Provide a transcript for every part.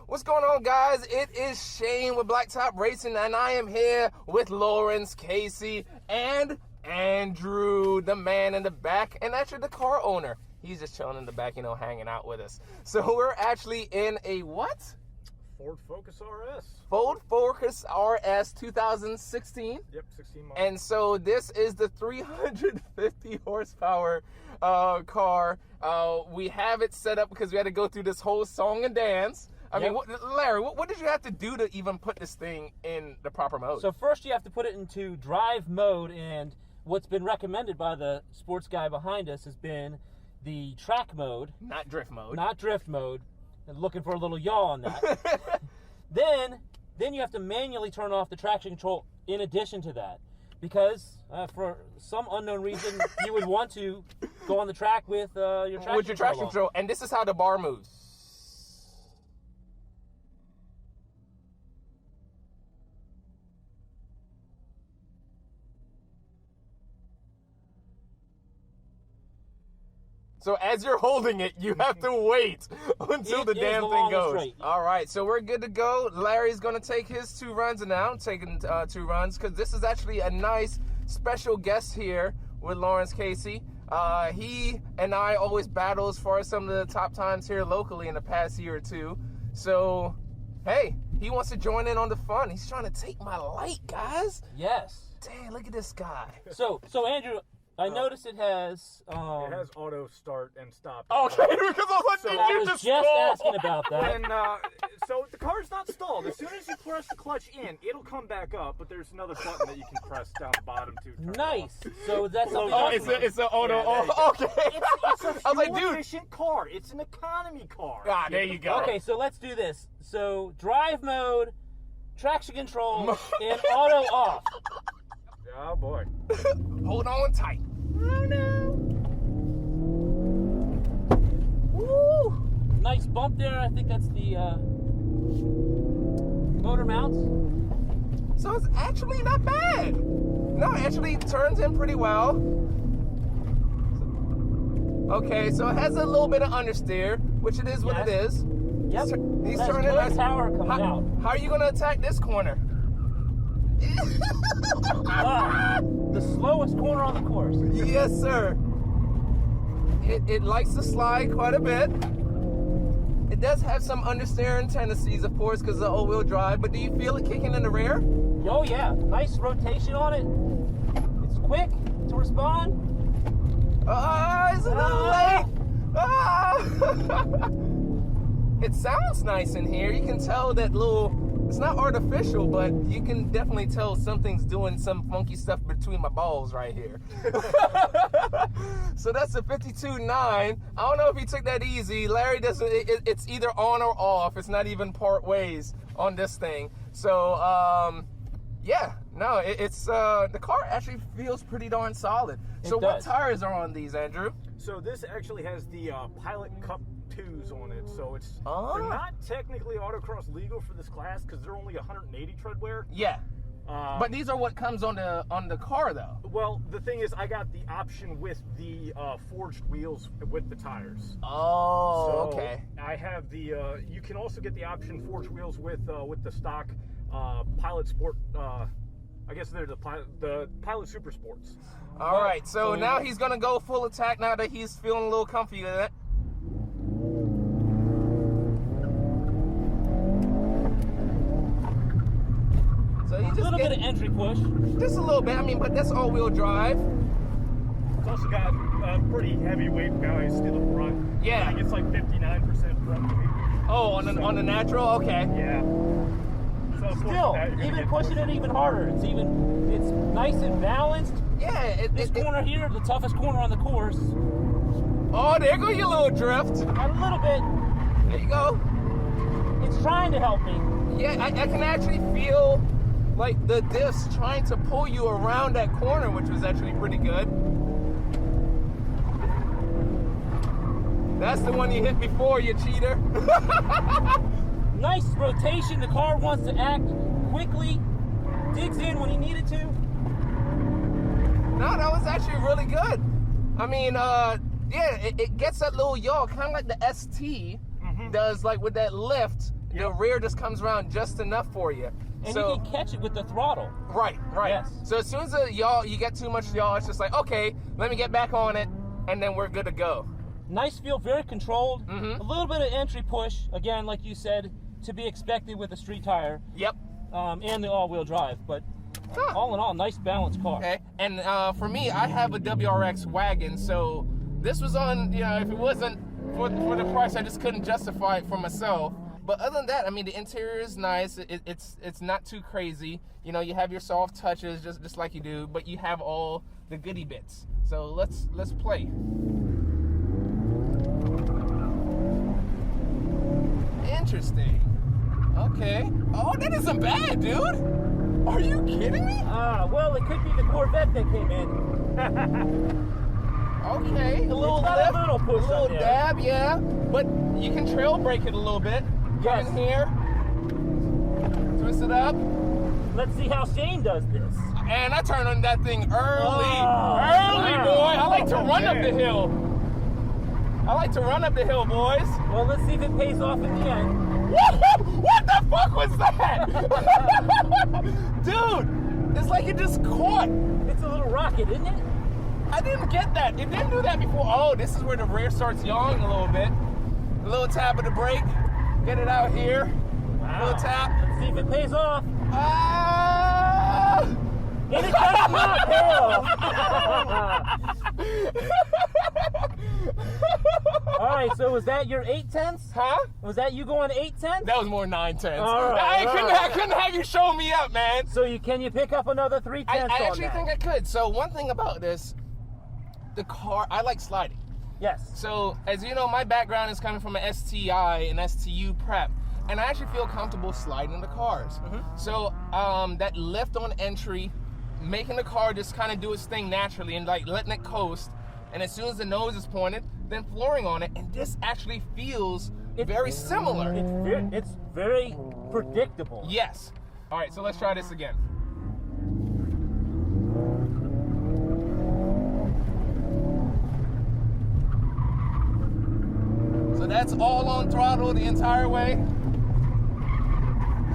What's going on, guys? It is Shane with Blacktop Racing, and I am here with Lawrence, Casey, and Andrew, the man in the back, and actually the car owner. He's just chilling in the back, hanging out with us. So we're actually in a what? Ford Focus RS. Ford Focus RS 2016. Yep, 16 model. And so this is the 350 horsepower car. We have it set up because we had to go through this whole song and dance. I mean, Larry, what did you have to do to even put this thing in the proper mode? So first you have to put it into drive mode, and what's been recommended by the sports guy behind us has been the track mode. Not drift mode. Not drift mode. And looking for a little yaw on that. Then you have to manually turn off the traction control in addition to that. Because for some unknown reason, you would want to go on the track with your traction control. And this is how the bar moves. So as you're holding it, you have to wait until the damn thing goes. All right, so we're good to go. Larry's going to take his 2 runs now. I'm taking 2 runs because this is actually a nice special guest here with Lawrence Casey. He and I always battle as far as some of the top times here locally in the past year or two. So, hey, he wants to join in on the fun. He's trying to take my light, guys. Yes. Dang, look at this guy. So Andrew, I noticed it has auto start and stop. Okay, because I was just asking about that. And so the car's not stalled. As soon as you press the clutch in, it'll come back up. But there's another button that you can press down the bottom to turn nice. it off. So that's something. Oh, it's an auto. Okay. It's a I was like, dude, efficient car. It's an economy car. Ah, there you go. Okay, so let's do this. So drive mode, traction control, and auto off. Oh boy. Hold on tight. Oh no. Woo! Nice bump there. I think that's the motor mounts. So it's actually not bad. No, it actually turns in pretty well. Okay, so it has a little bit of understeer, which it is what it is. Yep. He's turning nice. Power coming out. How are you going to attack this corner? The slowest corner on the course. Yes, sir. It likes to slide quite a bit. It does have some understeering tendencies, of course, because of the all-wheel drive, but do you feel it kicking in the rear? Oh, yeah. Nice rotation on it. It's quick to respond. It's a little late. It sounds nice in here. You can tell that it's not artificial, but you can definitely tell something's doing some funky stuff between my balls right here. So that's a 52.9. I don't know if he took that easy. Larry doesn't, it's either on or off. It's not even part ways on this thing. So, yeah, no, it's the car actually feels pretty darn solid. So what tires are on these, Andrew? So this actually has the Pilot Cup 2s on it, so it's they're not technically autocross legal for this class because they're only 180 tread wear. Yeah, but these are what comes on the car, though. Well, the thing is, I got the option with the forged wheels with the tires. Oh, so okay. I have the. You can also get the option forged wheels with the stock Pilot Sport. I guess they're the Pilot Super Sports. All right, so now he's gonna go full attack now that he's feeling a little comfy with it. So he just a little bit of entry push. Just a little bit. I mean, but that's all-wheel drive. It's also got a pretty heavyweight ballast in the front. Yeah. I think it's like 59% front weight. Oh, on the natural? Okay. Yeah. So still, even pushing it even harder. It's nice and balanced. Yeah. This corner here, the toughest corner on the course. Oh, there go your little drift. A little bit. There you go. It's trying to help me. Yeah, I can actually feel like the diffs trying to pull you around that corner, which was actually pretty good. That's the one you hit before, you cheater. Nice rotation. The car wants to act quickly. Digs in when he needed to. No, that was actually really good. I mean, yeah, it gets that little yaw, kind of like the ST does, like with that lift. the rear just comes around just enough for you. And so, you can catch it with the throttle. Right. Yes. So as soon as you get too much yaw, it's just like, okay, let me get back on it, and then we're good to go. Nice feel, very controlled. Mm-hmm. A little bit of entry push, again, like you said, to be expected with a street tire. Yep. And the all-wheel drive, but all in all, nice balanced car. Okay. And for me, I have a WRX wagon, so this was on, if it wasn't for the price, I just couldn't justify it for myself. But other than that, I mean, the interior is nice. It's not too crazy. You have your soft touches just like you do, but you have all the goodie bits. So let's play. Interesting. Okay. Oh, that isn't bad, dude. Are you kidding me? Well, it could be the Corvette that came in. Okay. A little got lift, a little push a little on there. dab, yeah. But you can trail brake it a little bit. Yes. Come in here. Twist it up. Let's see how Shane does this. And I turn on that thing early. Oh, Boy. I like to run up the hill. Boys. Well, let's see if it pays off in the end. What the fuck was that? Dude, it's like it just caught. It's a little rocket, isn't it? I didn't get that. It didn't do that before. Oh, this is where the rear starts yawing a little bit. A little tap of the brake. Get it out here. Wow. Little tap. Let's see if it pays off. Ah! And it does not pay off. All right, so was that your 8/10? Huh? Was that you going 8/10? That was more 9/10. All right, I couldn't have you show me up, man. So can you pick up another 3/10 I on actually that? think I could. So one thing about this, the car, I like sliding. Yes. So as you know, my background is coming from an STI and STU prep, and I actually feel comfortable sliding the cars. Mm-hmm. So that lift on entry, making the car just kind of do its thing naturally and like letting it coast, and as soon as the nose is pointed, then flooring on it, and this actually feels very similar. It's very predictable. Yes. All right, so let's try this again. So that's all on throttle the entire way.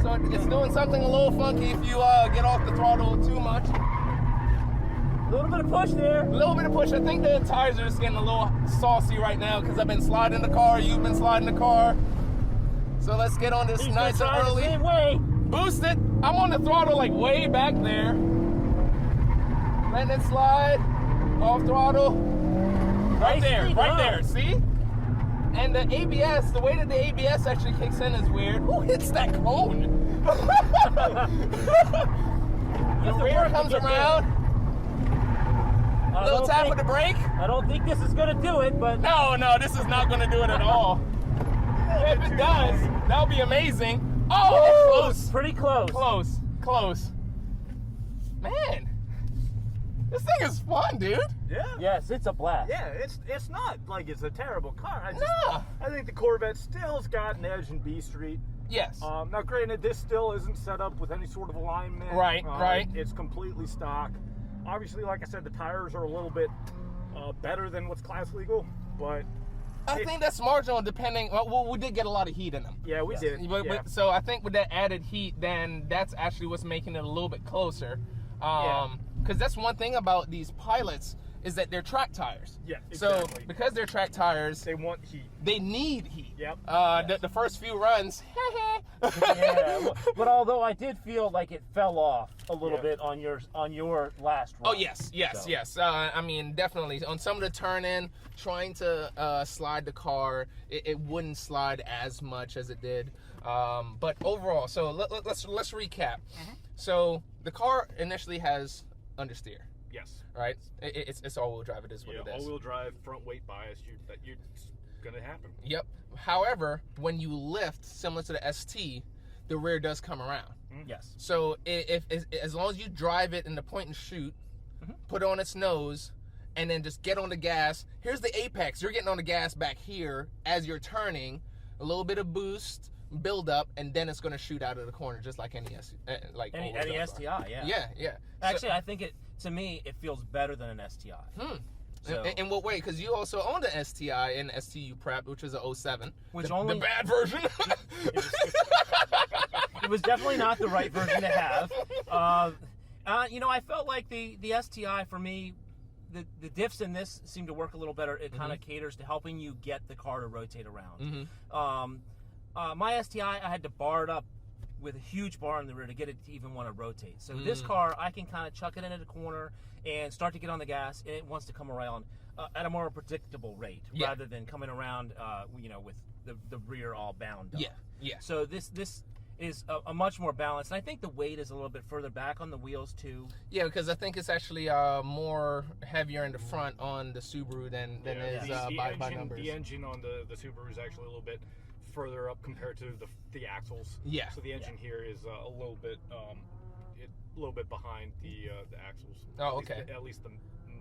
So it's doing something a little funky if you get off the throttle too much. A little bit of push there. A little bit of push. I think the tires are just getting a little saucy right now because I've been sliding the car. You've been sliding the car. So let's get on this nice and early. The same way. Boost it. I'm on the throttle like way back there. Letting it slide. Off throttle. Right there. Right there. See? And the ABS, the way that the ABS actually kicks in is weird. Who hits that cone? The rear comes around. Little tap with the brake. I don't think this is going to do it, but... No, this is not going to do it at all. If it does, that'll be amazing. Oh, close. Pretty close. Close. Man, this thing is fun, dude. Yeah. Yes, it's a blast. Yeah, it's not like it's a terrible car. No. I think the Corvette still's got an edge in B Street. Yes. Now, granted, this still isn't set up with any sort of alignment. Right. It's completely stock. Obviously, like I said, the tires are a little bit better than what's class legal, but I think that's marginal depending. Well, we did get a lot of heat in them. yeah, we did. But, so I think with that added heat, then that's actually what's making it a little bit closer. Because that's one thing about these pilots is that they're track tires. Yeah, exactly. So because they're track tires, They want heat. they need heat. Yep. The first few runs. Yeah, but although I did feel like it fell off a little bit on your last run. Oh yes. I mean, definitely on some of the turn in, trying to slide the car, it wouldn't slide as much as it did. But overall, so let's recap. Mm-hmm. So the car initially has understeer. Yes. Right. It's all-wheel drive. It is what it is. All-wheel drive, front weight bias. It's gonna happen. Yep. However, when you lift, similar to the ST, the rear does come around. Yes. So if as long as you drive it in the point and shoot, put it on its nose, and then just get on the gas. Here's the apex. You're getting on the gas back here as you're turning. A little bit of boost, build up, and then it's going to shoot out of the corner just like any any STI. Yeah. Yeah. Actually, I think to me, it feels better than an STI. So, in what way? Because you also owned an STI and STU Prep, which was a 07. Which the bad version. It was definitely not the right version to have. I felt like the STI for me, the diffs in this seem to work a little better. It kind of caters to helping you get the car to rotate around. My STI, I had to bar it up with a huge bar in the rear to get it to even want to rotate. So this car, I can kind of chuck it into the corner and start to get on the gas, and it wants to come around at a more predictable rate rather than coming around, with the rear all bound up. Yeah. So this is a much more balanced. And I think the weight is a little bit further back on the wheels too. Yeah, because I think it's actually more heavier in the front on the Subaru than is by numbers. The engine on the Subaru is actually a little bit further up compared to the axles. Yeah. So the engine here is a little bit behind the axles. Oh, okay. At least the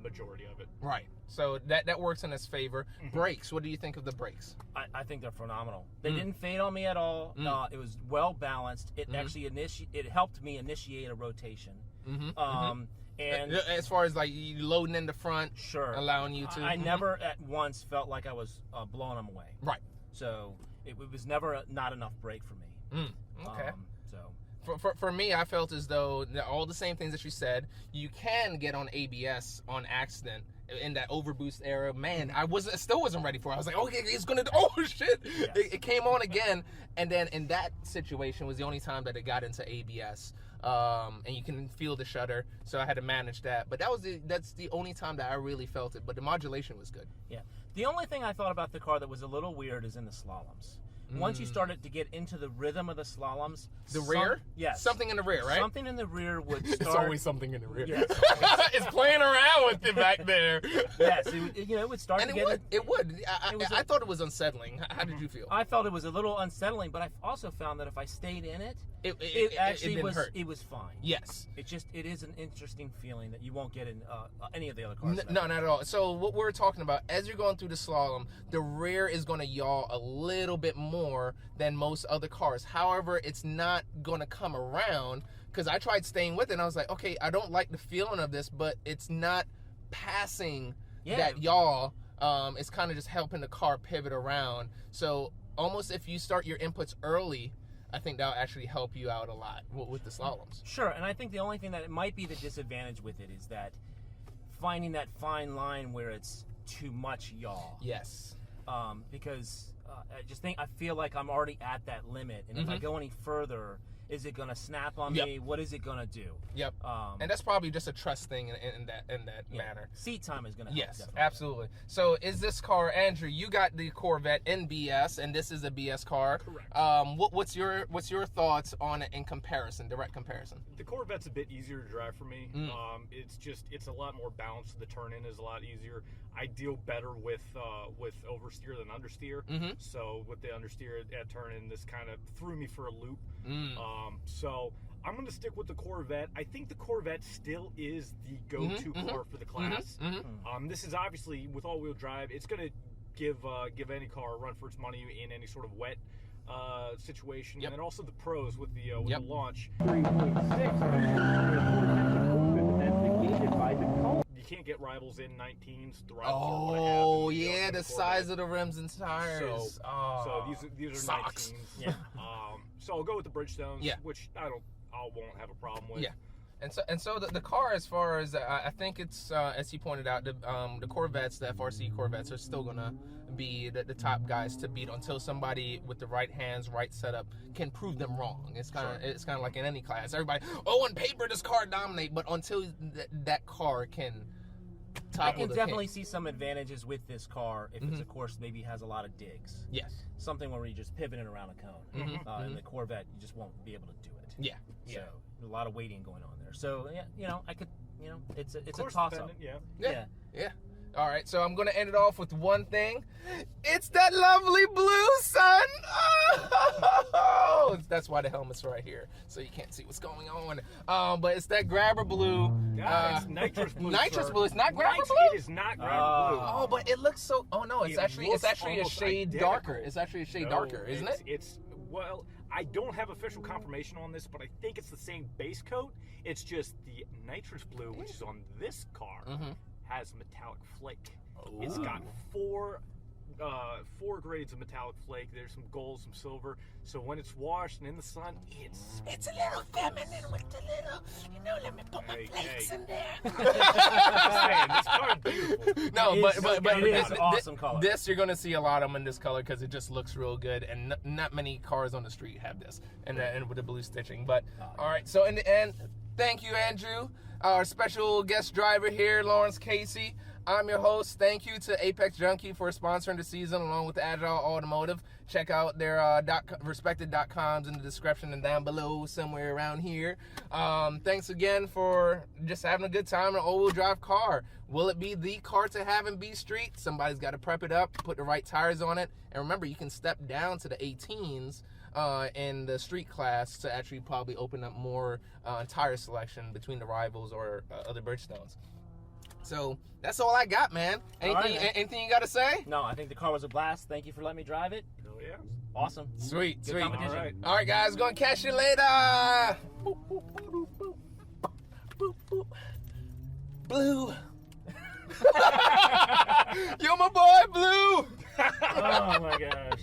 majority of it. Right. So that works in its favor. Brakes. What do you think of the brakes? I think they're phenomenal. They didn't fade on me at all. It was well balanced. It actually it helped me initiate a rotation. And as far as like you loading in the front, sure, allowing you to. I never at once felt like I was blowing them away. Right. So it was never not enough brake for me. Okay. So For me, I felt as though all the same things that you said, you can get on ABS on accident in that overboost era. Man, I still wasn't ready for it. I was like, okay, it's gonna, oh shit. Yes. It came on again. And then in that situation was the only time that it got into ABS. And you can feel the shutter, so I had to manage that. But that's the only time that I really felt it. But the modulation was good. Yeah. The only thing I thought about the car that was a little weird is in the slaloms. Once you started to get into the rhythm of the slaloms, rear? Yes. Something in the rear, right? Something in the rear would start. It's always something in the rear. Yes. It's playing around with it back there. Yes, it would start and to it get would. It would. I thought it was unsettling. How did you feel? I felt it was a little unsettling, but I also found that if I stayed in it, it actually didn't hurt. It was fine. Yes. It is an interesting feeling that you won't get in any of the other cars. No, not at all. So what we're talking about, as you're going through the slalom, the rear is going to yaw a little bit more than most other cars. However, it's not going to come around, because I tried staying with it, and I was like, okay, I don't like the feeling of this, but it's not passing that yaw. It's kind of just helping the car pivot around. So almost if you start your inputs early, I think that'll actually help you out a lot with the slaloms. Sure, and I think the only thing that it might be the disadvantage with it is that finding that fine line where it's too much yaw. Yes. Because I feel like I'm already at that limit, and if I go any further, is it going to snap on me? What is it going to do? Yep. And that's probably just a trust thing in that manner. Seat time is going to help. Yes, definitely. absolutely. So is this car, Andrew, you got the Corvette in BS, and this is a BS car. Correct. What's your thoughts on it in comparison, direct comparison? The Corvette's a bit easier to drive for me. It's a lot more balanced. The turn-in is a lot easier. I deal better with oversteer than understeer. So with the understeer at turn-in, this kind of threw me for a loop. So I'm going to stick with the Corvette. I think the Corvette still is the go-to car for the class. This is obviously, with all-wheel drive, it's going to give any car a run for its money in any sort of wet situation. And then also the pros with the launch. 3.6. You can't get rivals in 19s. The rivals are yeah, the size of the rims and tires. So these are Socks. 19s. Yeah. So I'll go with the Bridgestones, which I won't have a problem with. Yeah. And so the car, as far as I think it's as he pointed out, the Corvettes, the FRC Corvettes, are still gonna be the top guys to beat until somebody with the right hands, right setup can prove them wrong. It's kind of like in any class. Everybody, on paper this car dominate, but until that car can topple I can the definitely king. see some advantages with this car if it's a course maybe has a lot of digs. Yes. Something where you're just pivoting around a cone. In the Corvette, you just won't be able to do it. Yeah. So a lot of waiting going on there. So I could, it's a toss up. Yeah. All right, so I'm gonna end it off with one thing. It's that lovely blue, son. Oh, that's why the helmet's right here, so you can't see what's going on. But it's that grabber blue. It's nitrous blue. Nitrous blue. It's not grabber blue. It is not grabber blue. Oh, but it looks so. Oh no, it's actually a almost shade identical. darker. It's actually a shade darker, isn't it? Well, I don't have official confirmation on this, but I think it's the same base coat. It's just the nitrous blue, which is on this car, has metallic flake. It's got four grades of metallic flake. There's some gold, some silver. So when it's washed and in the sun, it's a little feminine with the little, let me put my flakes in there. This car is beautiful. No, but it is an awesome color. This you're gonna see a lot of them in this color because it just looks real good, and not many cars on the street have this, and with the blue stitching. But all right, so in the end, thank you, Andrew, our special guest driver here, Lawrence Casey. I'm your host. Thank you to Apex Junkie for sponsoring the season along with Agile Automotive. Check out their respected.coms in the description and down below somewhere around here. Thanks again for just having a good time in an all-wheel drive car. Will it be the car to have in B Street? Somebody's got to prep it up, put the right tires on it. And remember, you can step down to the 18s in the street class to actually probably open up more tire selection between the rivals or other Bridgestones. So that's all I got, man. Anything you got to say? No, I think the car was a blast. Thank you for letting me drive it. Oh yeah. Awesome. Sweet. Competition. All right, guys. Gonna catch you later. Boop, boop, boop, boop. Boop, boop. Blue. You're my boy, Blue. Oh my gosh.